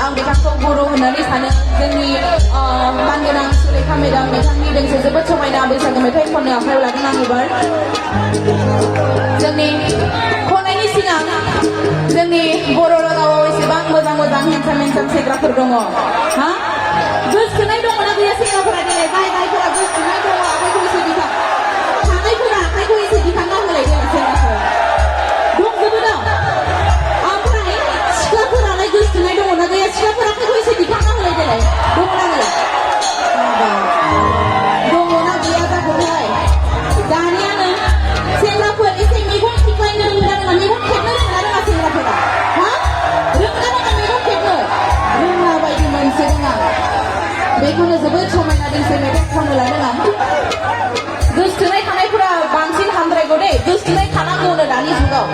आं बिथांखौ बर' होननानै सानो जोंनि मानगोनां सुलेखा मेदाम बिथांनि दोंसे जोबोद समायना बैसागु मेथाइ खननो आखायाव लादों आं एबार जोंनि खननायनि सिगां जोंनि बर' रावाव एसेबां मोजां मोजां हेन्साम हेन्साम सेंग्राफोर दङ हा गोसोनाय दङ ना गैया सेंग्राफोरा देलाय जाय जायफोरा गोसोनाय दङ आखाइखौ एसे दिखां थानायफोरा आखाइखौ एसे दिखांना होलाय देलाय सेंग्राफोर दंजोबो दं ओमफ्राय सिख्लाफोरालाय गोसोनाय दङ ना गैया सिख्लाफोरा आखाइखौ एसे दिखांना होलाय देलाय दङ ना गैया दङ ना गैया जागोनहाय दानियानो सेंग्राफोर एसे मेगन थिख्लायनो रोंगोना रोङा मेगन खेबनो रोंगोना रोङा सेंग्राफोरा हा रोंगोना रोङा मेगन खेबनो रोङा बायदि मोनसे रोङा बेखौनो जोबोद समायना दोंसे मेथाइ खननो लादों आं गोसोथोनाय थानायफोरा बांसिन हामद्रायगौ दे गोसोथोनाय थानांगौनो दानि जुगाव